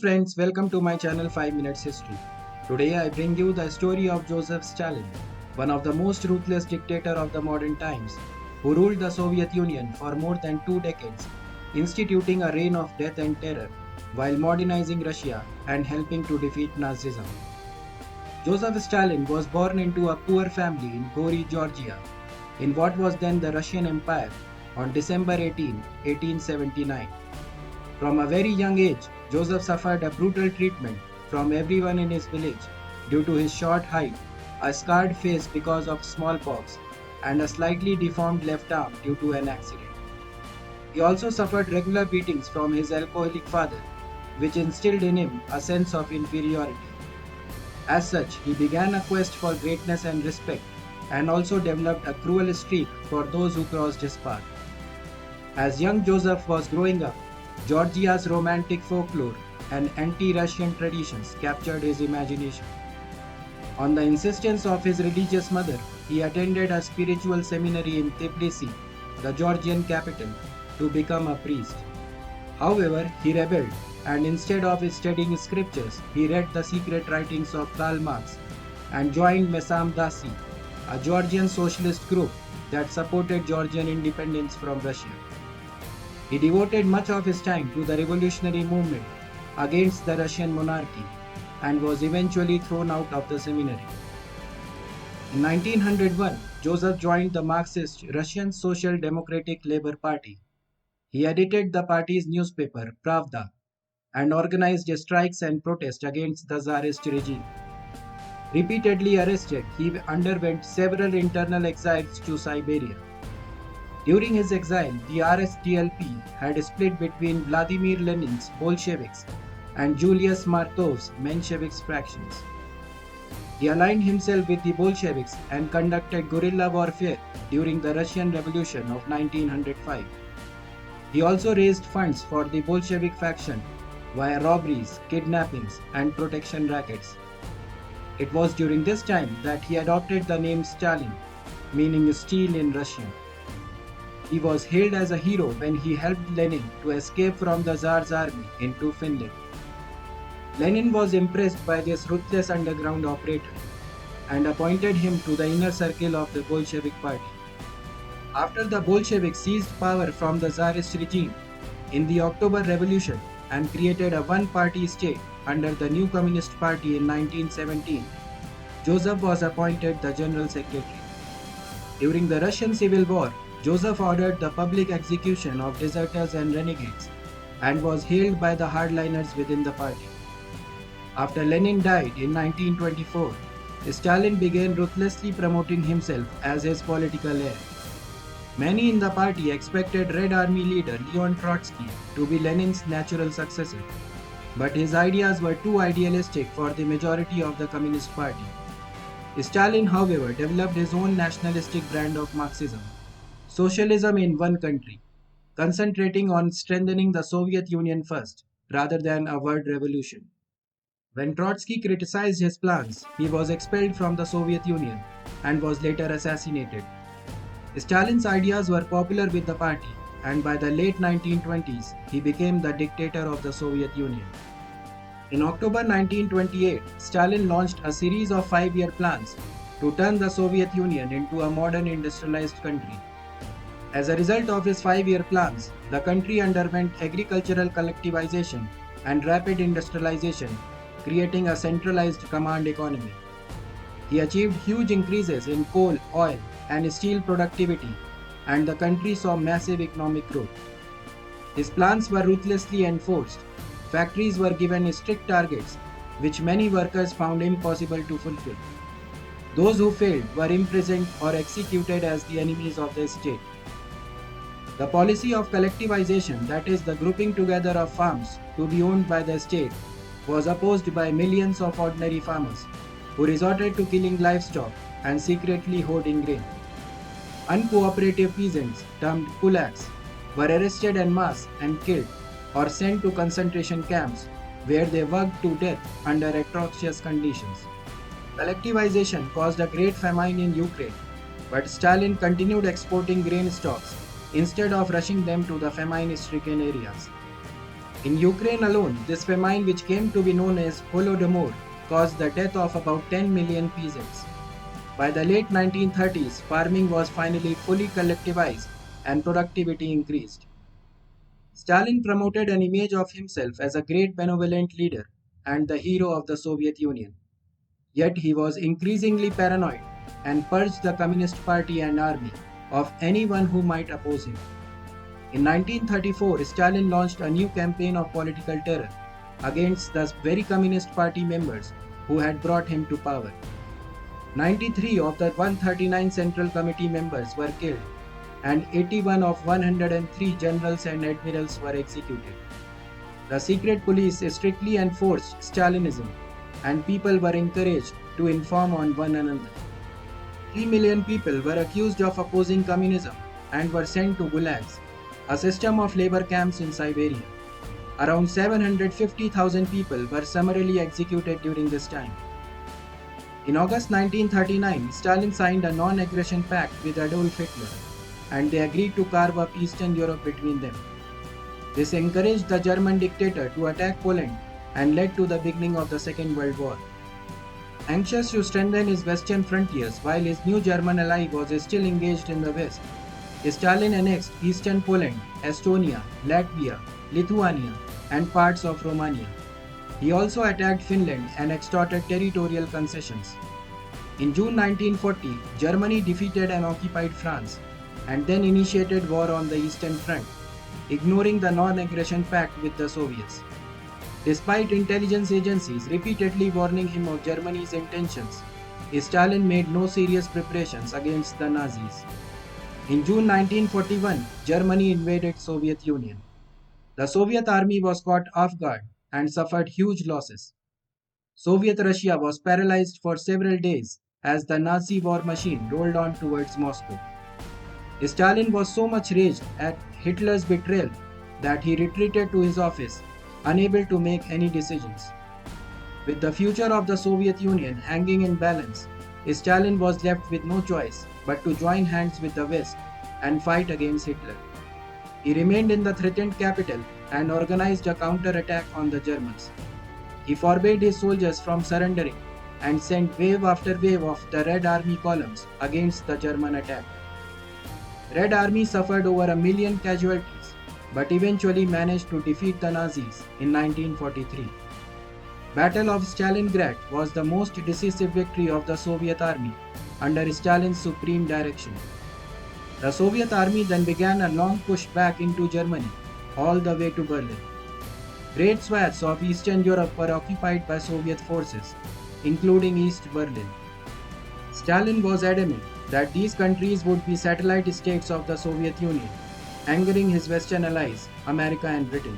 friends, welcome to my channel 5 Minutes History. Today I bring you the story of Joseph Stalin, one of the most ruthless dictator of the modern times, who ruled the Soviet Union for more than 2 decades, instituting a reign of death and terror while modernizing Russia and helping to defeat Nazism. Joseph Stalin was born into a poor family in Gori, Georgia, in what was then the Russian Empire on December 18, 1879. From a very young age, Joseph suffered a brutal treatment from everyone in his village due to his short height, a scarred face because of smallpox, and a slightly deformed left arm due to an accident. He also suffered regular beatings from his alcoholic father, which instilled in him a sense of inferiority. As such, he began a quest for greatness and respect, and also developed a cruel streak for those who crossed his path. As young Joseph was growing up, Georgia's romantic folklore and anti-Russian traditions captured his imagination. On the insistence of his religious mother, he attended a spiritual seminary in Tbilisi, the Georgian capital, to become a priest. However, he rebelled, and instead of studying scriptures, he read the secret writings of Karl Marx and joined Mesam Dasi, a Georgian socialist group that supported Georgian independence from Russia. He devoted much of his time to the revolutionary movement against the Russian monarchy and was eventually thrown out of the seminary. In 1901, Joseph joined the Marxist Russian Social Democratic Labour Party. He edited the party's newspaper, Pravda, and organized strikes and protests against the Tsarist regime. Repeatedly arrested, he underwent several internal exiles to Siberia. During his exile, the RSDLP had split between Vladimir Lenin's Bolsheviks and Julius Martov's Mensheviks fractions. He aligned himself with the Bolsheviks and conducted guerrilla warfare during the Russian Revolution of 1905. He also raised funds for the Bolshevik faction via robberies, kidnappings, and protection rackets. It was during this time that he adopted the name Stalin, meaning steel in Russian. He was hailed as a hero when he helped Lenin to escape from the Tsar's army into Finland. Lenin was impressed by this ruthless underground operator and appointed him to the inner circle of the Bolshevik party. After the Bolsheviks seized power from the Tsarist regime in the October Revolution and created a one-party state under the new Communist Party in 1917, Joseph was appointed the General Secretary. During the Russian Civil War, Joseph ordered the public execution of deserters and renegades and was hailed by the hardliners within the party. After Lenin died in 1924, Stalin began ruthlessly promoting himself as his political heir. Many in the party expected Red Army leader Leon Trotsky to be Lenin's natural successor, but his ideas were too idealistic for the majority of the Communist Party. Stalin, however, developed his own nationalistic brand of Marxism, socialism in one country, concentrating on strengthening the Soviet Union first, rather than a world revolution. When Trotsky criticized his plans, he was expelled from the Soviet Union and was later assassinated. Stalin's ideas were popular with the party, and by the late 1920s, he became the dictator of the Soviet Union. In October 1928, Stalin launched a series of 5-year plans to turn the Soviet Union into a modern industrialized country. As a result of his 5-year plans, the country underwent agricultural collectivization and rapid industrialization, creating a centralized command economy. He achieved huge increases in coal, oil, and steel productivity, and the country saw massive economic growth. His plans were ruthlessly enforced. Factories were given strict targets, which many workers found impossible to fulfill. Those who failed were imprisoned or executed as the enemies of the state. The policy of collectivization, that is, the grouping together of farms to be owned by the state, was opposed by millions of ordinary farmers, who resorted to killing livestock and secretly hoarding grain. Uncooperative peasants, termed kulaks, were arrested en masse and killed or sent to concentration camps where they worked to death under atrocious conditions. Collectivization caused a great famine in Ukraine, but Stalin continued exporting grain stocks instead of rushing them to the famine-stricken areas. In Ukraine alone, this famine, which came to be known as Holodomor, caused the death of about 10 million peasants. By the late 1930s, farming was finally fully collectivized and productivity increased. Stalin promoted an image of himself as a great benevolent leader and the hero of the Soviet Union. Yet he was increasingly paranoid and purged the Communist Party and army of anyone who might oppose him. In 1934, Stalin launched a new campaign of political terror against the very Communist Party members who had brought him to power. 93 of the 139 Central Committee members were killed, and 81 of 103 generals and admirals were executed. The secret police strictly enforced Stalinism, and people were encouraged to inform on one another. 3 million people were accused of opposing communism and were sent to gulags, a system of labor camps in Siberia. Around 750,000 people were summarily executed during this time. In August 1939, Stalin signed a non-aggression pact with Adolf Hitler, and they agreed to carve up Eastern Europe between them. This encouraged the German dictator to attack Poland and led to the beginning of the Second World War. Anxious to strengthen his western frontiers while his new German ally was still engaged in the west, Stalin annexed eastern Poland, Estonia, Latvia, Lithuania, and parts of Romania. He also attacked Finland and extorted territorial concessions. In June 1940, Germany defeated and occupied France and then initiated war on the Eastern Front, ignoring the non-aggression pact with the Soviets. Despite intelligence agencies repeatedly warning him of Germany's intentions, Stalin made no serious preparations against the Nazis. In June 1941, Germany invaded Soviet Union. The Soviet army was caught off guard and suffered huge losses. Soviet Russia was paralyzed for several days as the Nazi war machine rolled on towards Moscow. Stalin was so much raged at Hitler's betrayal that he retreated to his office, unable to make any decisions. With the future of the Soviet Union hanging in balance, Stalin was left with no choice but to join hands with the West and fight against Hitler. He remained in the threatened capital and organized a counter-attack on the Germans. He forbade his soldiers from surrendering and sent wave after wave of the Red Army columns against the German attack. Red Army suffered over 1 million casualties, but eventually managed to defeat the Nazis in 1943. Battle of Stalingrad was the most decisive victory of the Soviet army under Stalin's supreme direction. The Soviet army then began a long push back into Germany, all the way to Berlin. Great swaths of Eastern Europe were occupied by Soviet forces, including East Berlin. Stalin was adamant that these countries would be satellite states of the Soviet Union, angering his Western allies, America and Britain.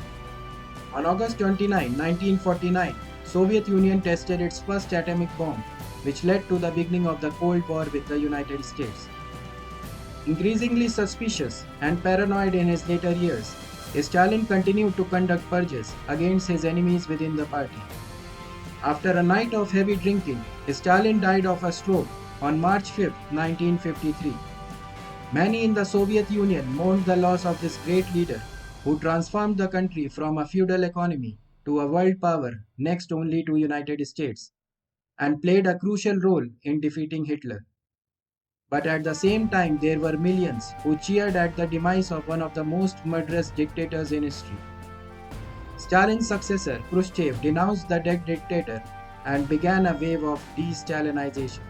On August 29, 1949, Soviet Union tested its first atomic bomb, which led to the beginning of the Cold War with the United States. Increasingly suspicious and paranoid in his later years, Stalin continued to conduct purges against his enemies within the party. After a night of heavy drinking, Stalin died of a stroke on March 5, 1953. Many in the Soviet Union mourned the loss of this great leader who transformed the country from a feudal economy to a world power next only to United States and played a crucial role in defeating Hitler. But at the same time, there were millions who cheered at the demise of one of the most murderous dictators in history. Stalin's successor, Khrushchev, denounced the dead dictator and began a wave of de-Stalinization.